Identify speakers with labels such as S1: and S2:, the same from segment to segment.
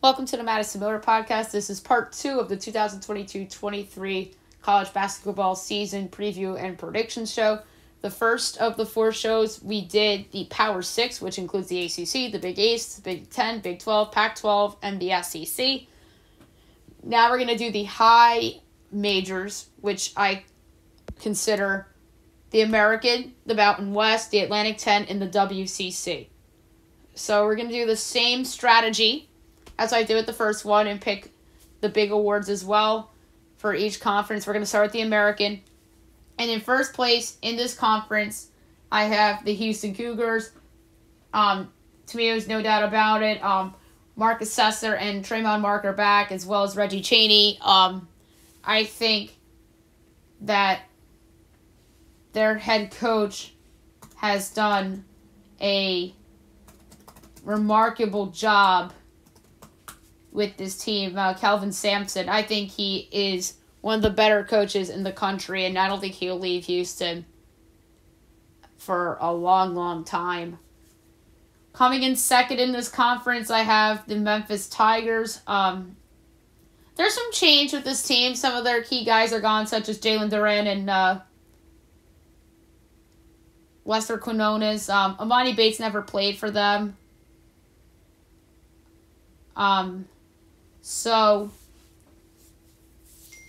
S1: Welcome to the Madison Miller Podcast. This is part 2 of the 2022-23 college basketball season preview and prediction show. The first of the 4 shows, we did the Power 6, which includes the ACC, the Big East, the Big 10, Big 12, Pac-12, and the SEC. Now we're going to do the high majors, which I consider the American, the Mountain West, the Atlantic 10, and the WCC. So we're going to do the same strategy as I did with the first one and pick the big awards as well for each conference. We're going to start with the American. And in first place in this conference, I have the Houston Cougars. To me, there's no doubt about it. Marcus Sessler and Tremont Mark are back, as well as Reggie Chaney. I think that their head coach has done a remarkable job with this team, Kelvin Sampson. I think he is one of the better coaches in the country, and I don't think he'll leave Houston for a long, long time. Coming in second in this conference, I have the Memphis Tigers. There's some change with this team. Some of their key guys are gone, such as Jalen Duren and Lester Quinones. Amani Bates never played for them. So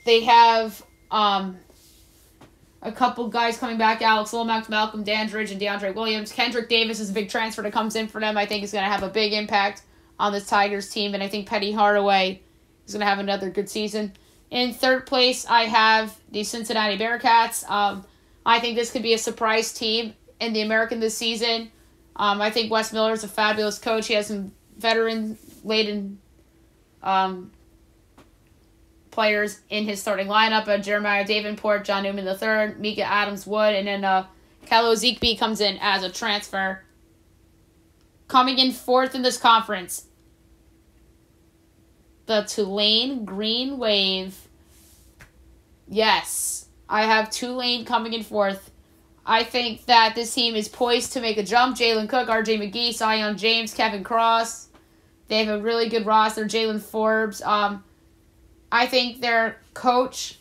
S1: they have a couple guys coming back: Alex Lomax, Malcolm Dandridge, and DeAndre Williams. Kendrick Davis is a big transfer that comes in for them. I think is going to have a big impact on this Tigers team, and I think Petty Hardaway is going to have another good season. In third place, I have the Cincinnati Bearcats. I think this could be a surprise team in the American this season. I think Wes Miller is a fabulous coach. He has some veteran-laden players in his starting lineup. Jeremiah Davenport, John Newman III, Mika Adams-Wood, and then Kello Zekbe comes in as a transfer. Coming in fourth in this conference, the Tulane Green Wave. Yes, I have Tulane coming in fourth. I think that this team is poised to make a jump. Jalen Cook, RJ McGee, Zion James, Kevin Cross. They have a really good roster. Jalen Forbes. I think their coach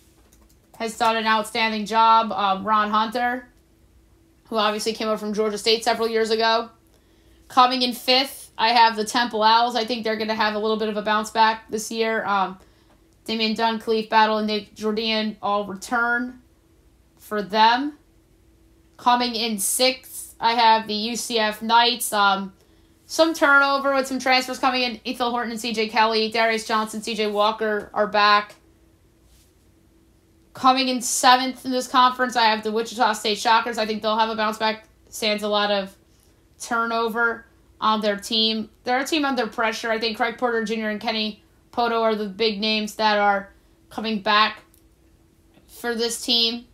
S1: has done an outstanding job. Ron Hunter, who obviously came over from Georgia State several years ago. Coming in fifth, I have the Temple Owls. I think they're going to have a little bit of a bounce back this year. Damian Dunn, Khalif Battle, and Nick Jordan all return for them. Coming in sixth, I have the UCF Knights. Some turnover with some transfers coming in. Ethel Horton and C.J. Kelly, Darius Johnson, C.J. Walker are back. Coming in seventh in this conference, I have the Wichita State Shockers. I think they'll have a bounce back. Sans a lot of turnover on their team. They're a team under pressure. I think Craig Porter Jr. and Kenny Poto are the big names that are coming back for this team.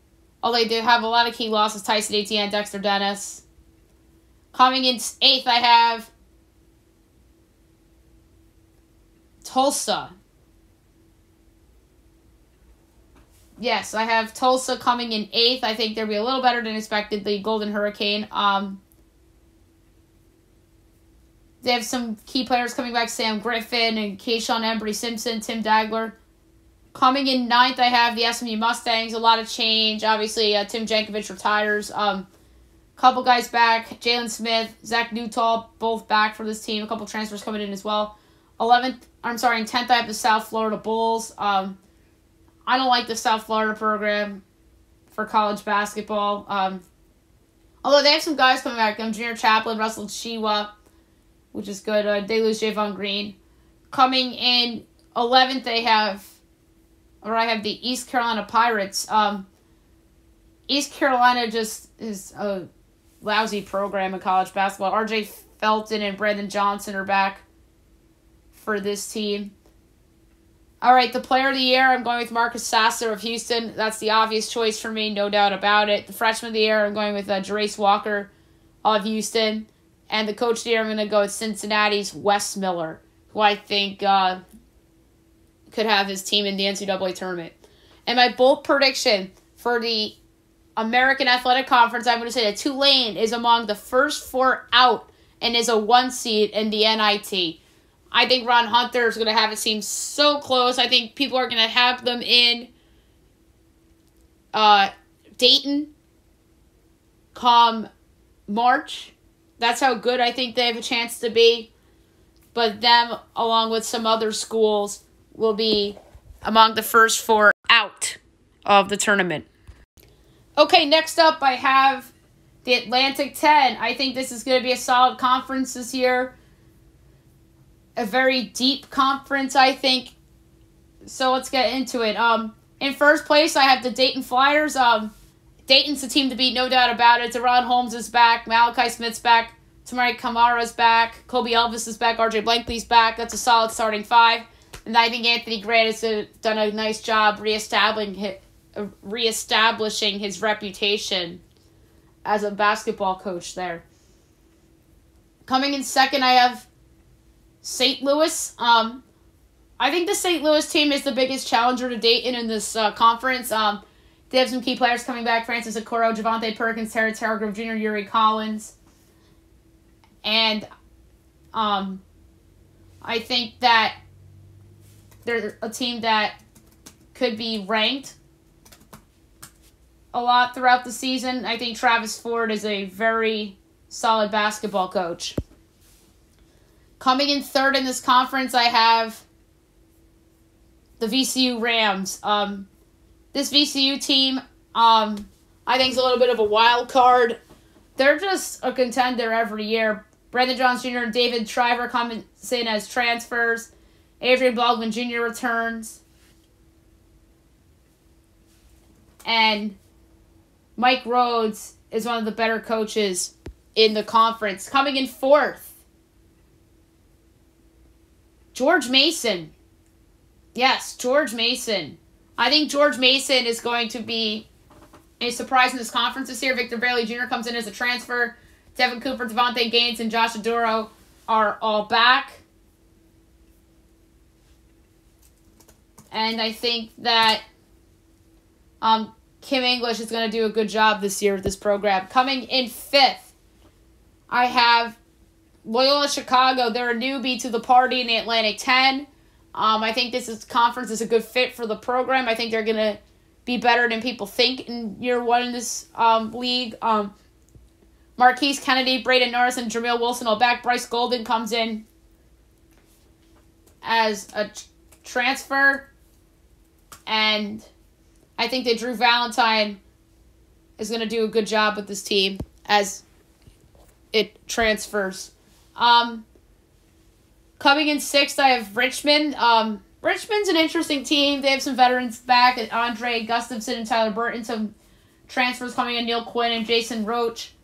S1: Although they do have a lot of key losses: Tyson Etienne, Dexter Dennis. Coming in eighth, I have Tulsa. Yes, I have Tulsa coming in eighth. I think they'll be a little better than expected. The Golden Hurricane. They have some key players coming back: Sam Griffin and Keyshawn Embry-Simpson, Tim Dagler. Coming in ninth, I have the SMU Mustangs. A lot of change. Obviously, Tim Jankovic retires. Couple guys back: Jalen Smith, Zach Newtall, both back for this team. A couple transfers coming in as well. In 10th, I have the South Florida Bulls. I don't like the South Florida program for college basketball. Although they have some guys coming back. Junior Chaplin, Russell Chiwa, which is good. They lose Javon Green. Coming in 11th, I have the East Carolina Pirates. East Carolina just is a lousy program in college basketball. R.J. Felton and Brandon Johnson are back for this team. All right, the player of the year, I'm going with Marcus Sasser of Houston. That's the obvious choice for me, no doubt about it. The freshman of the year, I'm going with Jarace Walker of Houston. And the coach of the year, I'm going to go with Cincinnati's Wes Miller, who I think could have his team in the NCAA tournament. And my bold prediction for the American Athletic Conference, I'm going to say that Tulane is among the first 4 out and is a 1 seed in the NIT. I think Ron Hunter is going to have it seem so close. I think people are going to have them in Dayton come March. That's how good I think they have a chance to be. But them, along with some other schools, will be among the first 4 out of the tournament. Okay, next up I have the Atlantic 10. I think this is going to be a solid conference this year. A very deep conference, I think. So let's get into it. In first place, I have the Dayton Flyers. Dayton's the team to beat, no doubt about it. Deron Holmes is back. Malachi Smith's back. Tamari Kamara's back. Kobe Elvis is back. RJ Blankley's back. That's a solid starting 5. And I think Anthony Grant has done a nice job reestablishing his reputation as a basketball coach there. Coming in second, I have St. Louis. I think the St. Louis team is the biggest challenger to Dayton in this conference. They have some key players coming back. Francis Okoro, Javante Perkins, Terry Grove Jr., Yuri Collins. And I think that they're a team that could be ranked a lot throughout the season. I think Travis Ford is a very solid basketball coach. Coming in third in this conference, I have the VCU Rams. This VCU team, I think is a little bit of a wild card. They're just a contender every year. Brandon Johns Jr. and David Shriver come in as transfers. Adrian Baldwin Jr. returns. And Mike Rhodes is one of the better coaches in the conference. Coming in fourth, George Mason. Yes, George Mason. I think George Mason is going to be a surprise in this conference this year. Victor Bailey Jr. comes in as a transfer. Devin Cooper, Devontae Gaines, and Josh Aduro are all back. And I think that Kim English is going to do a good job this year with this program. Coming in fifth, I have Loyola Chicago. They're a newbie to the party in the Atlantic 10. I think this conference is a good fit for the program. I think they're going to be better than people think in year one in this league. Marquise Kennedy, Braden Norris, and Jamil Wilson all back. Bryce Golden comes in as a transfer. And I think that Drew Valentine is going to do a good job with this team as it transfers. Coming in sixth, I have Richmond. Richmond's an interesting team. They have some veterans back. Andre Gustafson and Tyler Burton. Some transfers coming in. Neil Quinn and Jason Roach.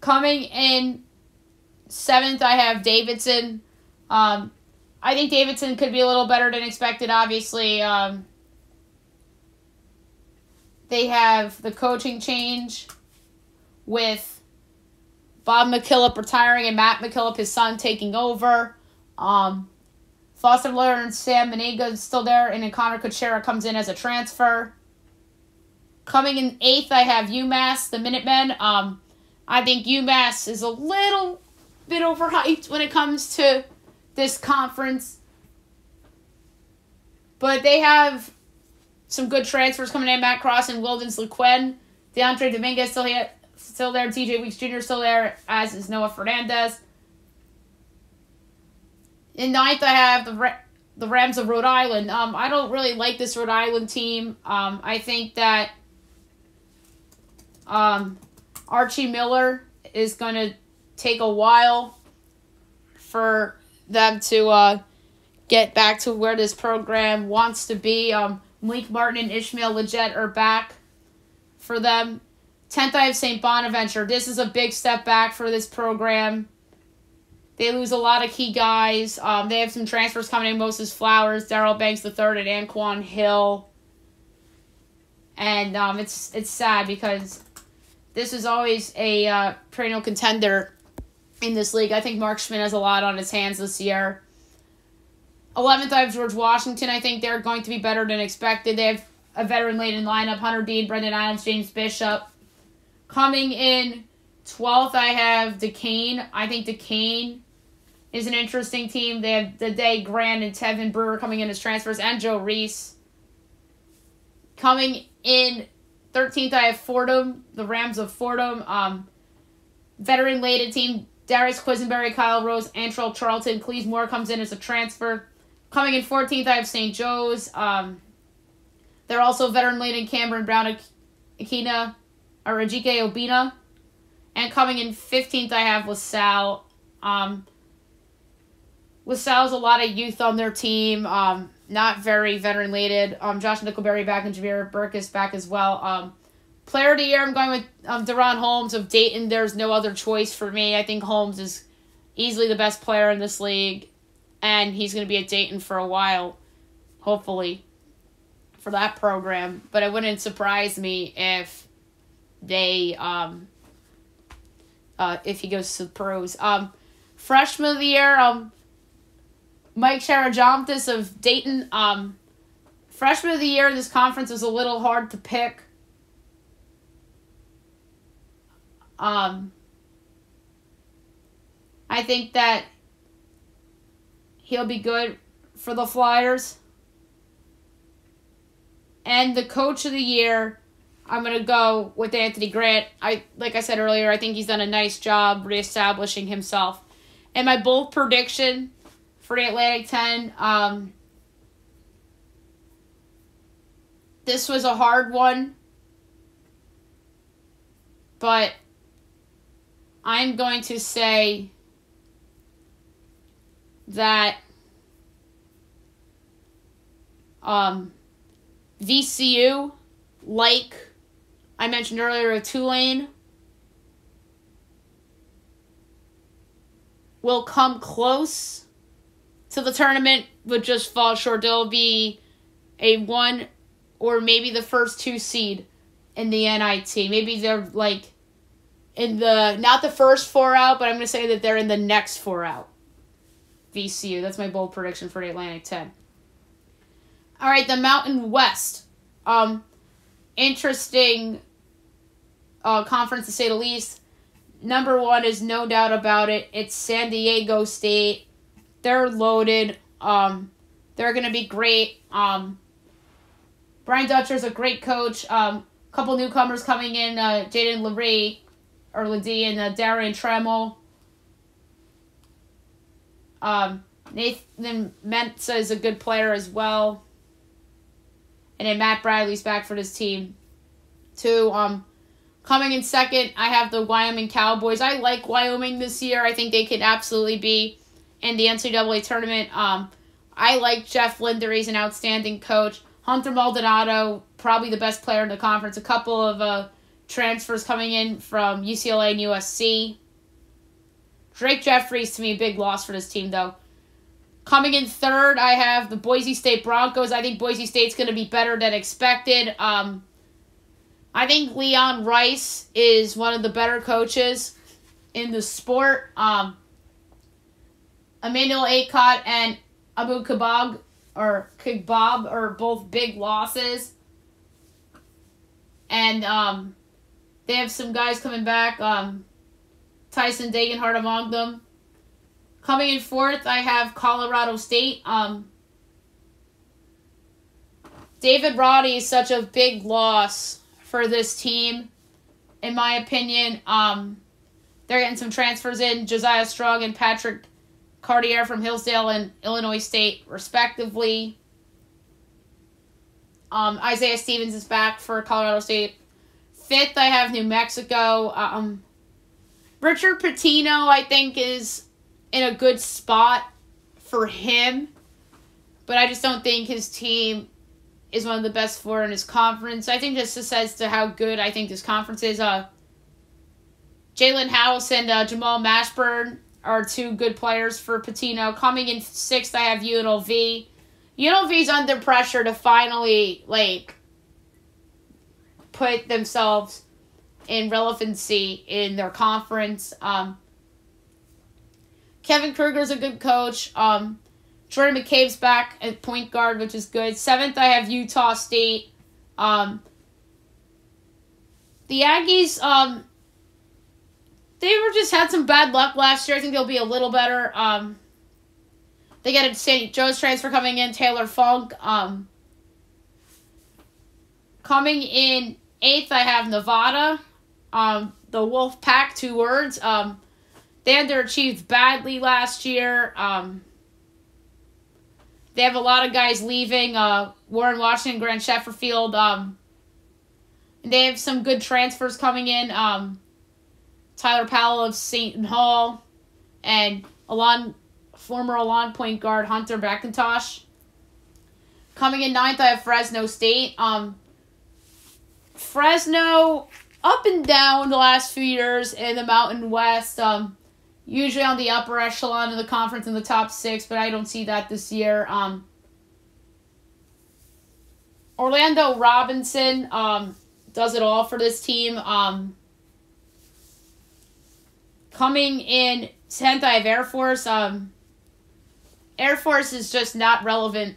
S1: Coming in seventh, I have Davidson. I think Davidson could be a little better than expected, obviously. They have the coaching change with Bob McKillop retiring and Matt McKillop, his son, taking over. Foster Miller and Sam Maniga is still there, and then Connor Kuchera comes in as a transfer. Coming in eighth, I have UMass, the Minutemen. I think UMass is a little bit overhyped when it comes to this conference. But they have some good transfers coming in. Matt Cross and Wildens LeQuinn. DeAndre Dominguez still there. TJ Weeks Jr. still there, as is Noah Fernandez. In ninth, I have the Rams of Rhode Island. I don't really like this Rhode Island team. I think that Archie Miller is going to take a while for them to get back to where this program wants to be. Malik Martin and Ishmael Leggett are back for them. 10th, I have St. Bonaventure. This is a big step back for this program. They lose a lot of key guys. They have some transfers coming in. Moses Flowers, Darrell Banks III, and Anquan Hill. And it's sad because this is always a perennial contender in this league. I think Mark Schmidt has a lot on his hands this year. 11th, I have George Washington. I think they're going to be better than expected. They have a veteran-laden lineup. Hunter Dean, Brendan Adams, James Bishop. Coming in 12th, I have Duquesne. I think Duquesne is an interesting team. They have Dede Grant and Tevin Brewer coming in as transfers, and Joe Reese. Coming in 13th, I have Fordham, the Rams of Fordham. Veteran-laden team, Darius Quisenberry, Kyle Rose, Antrell Charlton. Cleese Moore comes in as a transfer. Coming in 14th, I have St. Joe's. They're also veteran-laden Cameron Brown, Ejike Obina. And coming in 15th, I have LaSalle. LaSalle's a lot of youth on their team. Not very veteran-laden. Josh Nickelberry back and Jameer Burkus back as well. Player of the year, I'm going with Deron Holmes of Dayton. There's no other choice for me. I think Holmes is easily the best player in this league. And he's going to be at Dayton for a while, hopefully, for that program. But it wouldn't surprise me if they, if he goes to the pros. Freshman of the year, Mike Charajontis of Dayton. Freshman of the year in this conference was a little hard to pick. I think that he'll be good for the Flyers. And the coach of the year, I'm going to go with Anthony Grant. Like I said earlier, I think he's done a nice job reestablishing himself. And my bold prediction for the Atlantic 10, this was a hard one, but I'm going to say that VCU, like I mentioned earlier, Tulane, will come close to the tournament, but just fall short. They'll be a 1 or maybe the first 2 seed in the NIT. Maybe they're like in the, not the first 4 out, but I'm going to say that they're in the next 4 out. VCU. That's my bold prediction for the Atlantic 10. All right, the Mountain West. Interesting conference to say the least. Number 1 is no doubt about it. It's San Diego State. They're loaded. They're going to be great. Brian Dutcher's a great coach. Couple newcomers coming in. Jaden Ledee and Darian Trammell. Nathan Mensah is a good player as well. And then Matt Bradley's back for this team, too. Coming in second, I have the Wyoming Cowboys. I like Wyoming this year. I think they could absolutely be in the NCAA tournament. I like Jeff Linder. He's an outstanding coach. Hunter Maldonado, probably the best player in the conference. A couple of transfers coming in from UCLA and USC. Drake Jeffries, to me, a big loss for this team, though. Coming in third, I have the Boise State Broncos. I think Boise State's going to be better than expected. I think Leon Rice is one of the better coaches in the sport. Emmanuel Acott and Abu Kigbab are both big losses. And they have some guys coming back. Tyson Dagenhart among them. Coming in fourth, I have Colorado State. David Roddy is such a big loss for this team, in my opinion. They're getting some transfers in. Josiah Strong and Patrick Cartier from Hillsdale and Illinois State, respectively. Isaiah Stevens is back for Colorado State. Fifth, I have New Mexico. Richard Pitino, I think, is in a good spot for him, but I just don't think his team is one of the best four in his conference. I think this just says to how good I think this conference is. Jalen House and Jamal Mashburn are 2 good players for Pitino. Coming in sixth, I have UNLV. UNLV's under pressure to finally, put themselves in relevancy in their conference. Kevin Kruger's a good coach. Jordan McCabe's back at point guard, which is good. Seventh, I have Utah State. The Aggies, They were just had some bad luck last year. I think they'll be a little better. They get a St. Joe's transfer coming in, Taylor Funk. Coming in 8th, I have Nevada. The Wolf Pack, 2 words. They underachieved badly last year. They have a lot of guys leaving. Warren Washington, Grant Shefferfield. They have some good transfers coming in. Tyler Powell of Seton Hall. And former Alon point guard Hunter McIntosh. Coming in 9th, I have Fresno State. Fresno, up and down the last few years in the Mountain West. Usually on the upper echelon of the conference in the top 6, but I don't see that this year. Orlando Robinson does it all for this team. Coming in 10th, I have Air Force. Air Force is just not relevant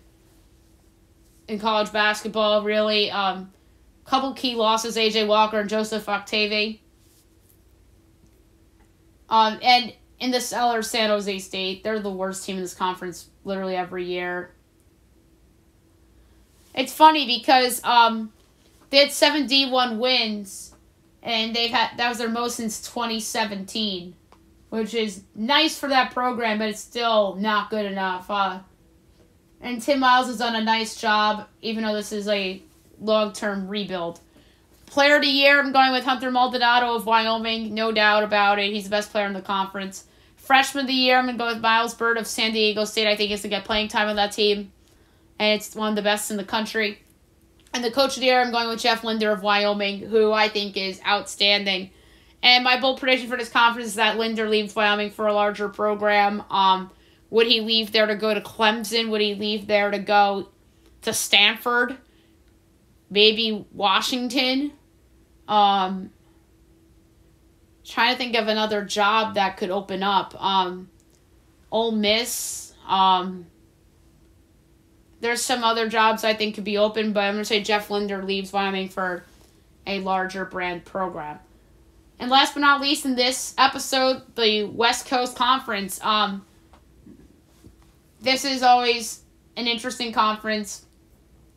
S1: in college basketball, really. Couple key losses, A.J. Walker and Joseph Octave. And in the cellar, San Jose State. They're the worst team in this conference literally every year. It's funny because they had 7 D1 wins, and that was their most since 2017, which is nice for that program, but it's still not good enough. And Tim Miles has done a nice job, even though this is a long-term rebuild. Player of the year, I'm going with Hunter Maldonado of Wyoming, no doubt about it. He's the best player in the conference. Freshman of the year, I'm going to go with Miles Byrd of San Diego State. I think he's going to get playing time on that team, and it's one of the best in the country. And the coach of the year, I'm going with Jeff Linder of Wyoming, who I think is outstanding. And my bold prediction for this conference is that Linder leaves Wyoming for a larger program. Would he leave there to go to Clemson? Would he leave there to go to Stanford? Maybe Washington? Trying to think of another job that could open up. Ole Miss. There's some other jobs I think could be open, but I'm going to say Jeff Linder leaves Wyoming for a larger brand program. And last but not least in this episode, the West Coast Conference. This is always an interesting conference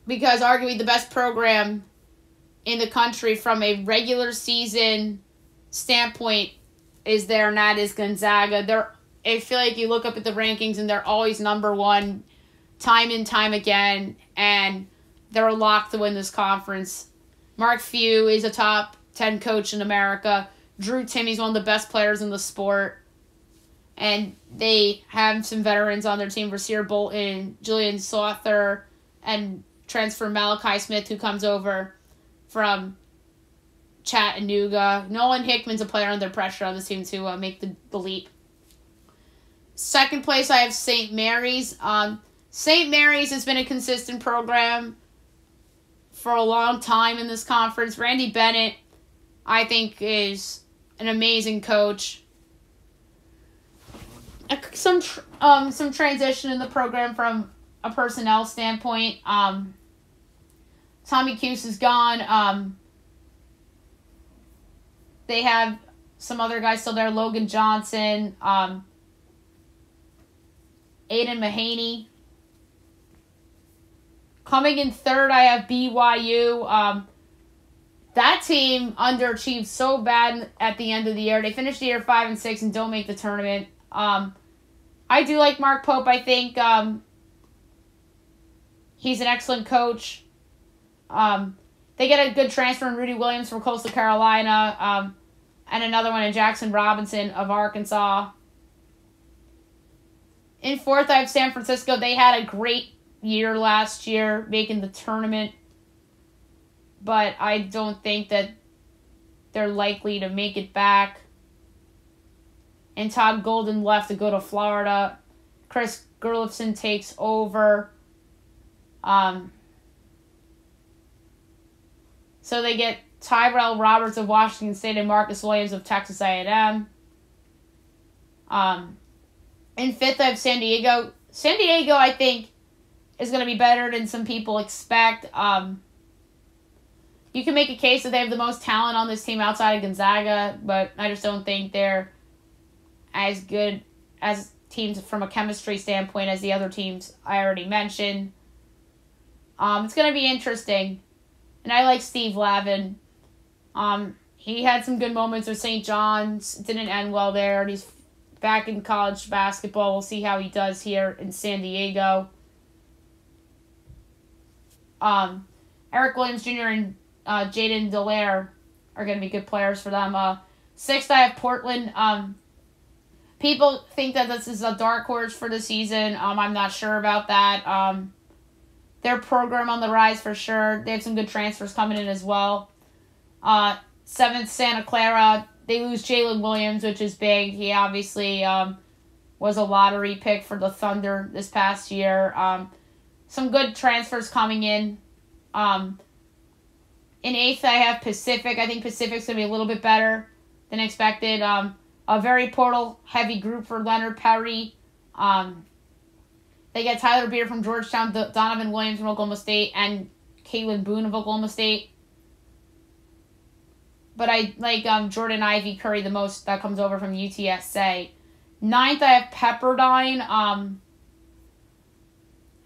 S1: because arguably the best program in the country from a regular season standpoint is there, and that is Gonzaga. I feel like you look up at the rankings and they're always number 1 time and time again, and they're locked to win this conference. Mark Few is a top 10 coach in America. Drew Timmy's one of the best players in the sport. And they have some veterans on their team, Rasir Bolton, Julian Slaughter, and transfer Malachi Smith, who comes over from Chattanooga. Nolan Hickman's a player under pressure on this team to make the leap. Second place, I have St. Mary's. St. Mary's has been a consistent program for a long time in this conference. Randy Bennett, I think, is an amazing coach. Some transition in the program from a personnel standpoint. Tommy Cuse is gone. They have some other guys still there. Logan Johnson. Aiden Mahaney. Coming in third, I have BYU. That team underachieved so bad at the end of the year. They finished the year 5-6 and don't make the tournament. I do like Mark Pope. I think he's an excellent coach. They get a good transfer in Rudy Williams from Coastal Carolina, and another one in Jackson Robinson of Arkansas. In fourth, I have San Francisco. They had a great year last year, making the tournament, but I don't think that they're likely to make it back. And Todd Golden left to go to Florida. Chris Gurlifson takes over. So they get Tyrell Roberts of Washington State and Marcus Williams of Texas A&M. In fifth, I have San Diego. San Diego, I think, is going to be better than some people expect. you can make a case that they have the most talent on this team outside of Gonzaga, but I just don't think they're as good as teams from a chemistry standpoint as the other teams I already mentioned. It's going to be interesting. And I like Steve Lavin. He had some good moments with St. John's. It didn't end well there. And he's back in college basketball. We'll see how he does here in San Diego. Eric Williams Jr. and Jaden Dallaire are going to be good players for them. Sixth, I have Portland. People think that this is a dark horse for the season. I'm not sure about that. Their program on the rise for sure. They have some good transfers coming in as well. Seventh, Santa Clara. They lose Jalen Williams, which is big. He obviously was a lottery pick for the Thunder this past year. Some good transfers coming in. In eighth, I have Pacific. I think Pacific's going to be a little bit better than expected. A very portal-heavy group for Leonard Perry. They get Tyler Beer from Georgetown, Donovan Williams from Oklahoma State, and Caitlin Boone of Oklahoma State. But I like Jordan Ivy Curry the most. That comes over from UTSA. Ninth, I have Pepperdine.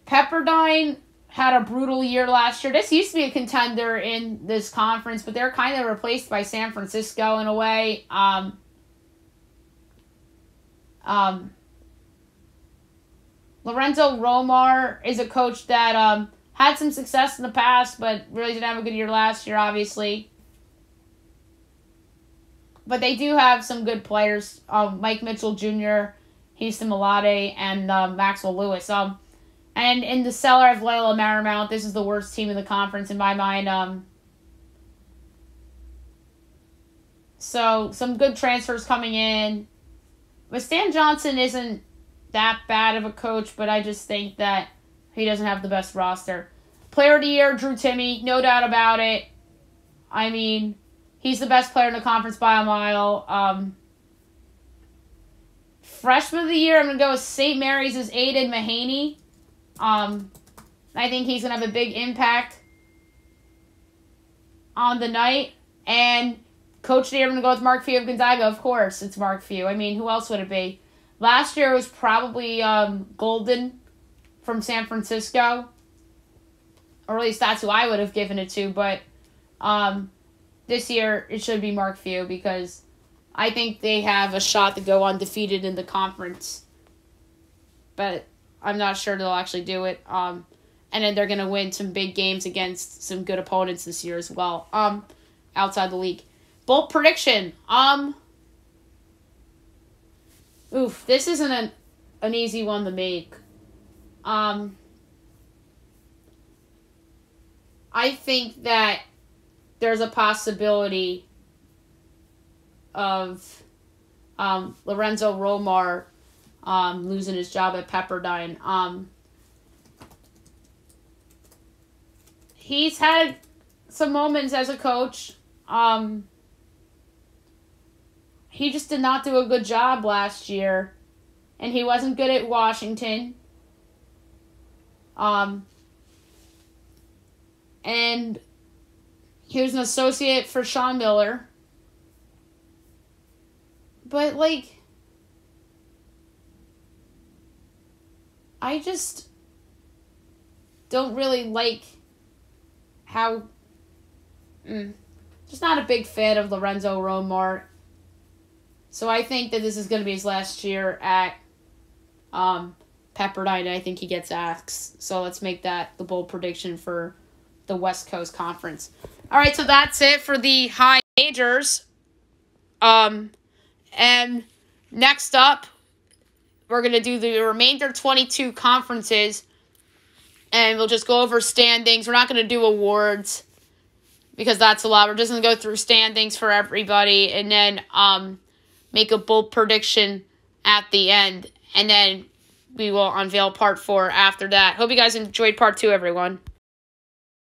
S1: Pepperdine had a brutal year last year. This used to be a contender in this conference, but they're kind of replaced by San Francisco in a way. Lorenzo Romar is a coach that had some success in the past, but really didn't have a good year last year, obviously. But they do have some good players. Mike Mitchell Jr., Houston Malade, and Maxwell Lewis. And in the cellar, I have Loyola Marymount. This is the worst team in the conference in my mind. So some good transfers coming in. But Stan Johnson isn't that bad of a coach, but I just think that he doesn't have the best roster. Player of the year, Drew Timme, no doubt about it. I mean, he's the best player in the conference by a mile. Freshman of the year, I'm going to go with St. Mary's' Aiden Mahaney. I think he's going to have a big impact on the night. And Coach of the year, I'm going to go with Mark Few of Gonzaga. Of course, it's Mark Few. I mean, who else would it be? Last year it was probably Golden from San Francisco. Or at least that's who I would have given it to. But this year it should be Mark Few because I think they have a shot to go undefeated in the conference. But I'm not sure they'll actually do it. And then they're going to win some big games against some good opponents this year as well. Outside the league. Bold prediction. This isn't an easy one to make. I think that there's a possibility of Lorenzo Romar losing his job at Pepperdine. He's had some moments as a coach. He just did not do a good job last year. And he wasn't good at Washington. And he was an associate for Sean Miller. But, I just don't really like how... just not a big fan of Lorenzo Romar. So I think that this is going to be his last year at Pepperdine, and I think he gets axed. So let's make that the bold prediction for the West Coast Conference. All right, so that's it for the high majors. And next up, we're going to do the remainder 22 conferences, and we'll just go over standings. We're not going to do awards because that's a lot. We're just going to go through standings for everybody and then make a bold prediction at the end. And then we will unveil part 4 after that. Hope you guys enjoyed part 2, everyone.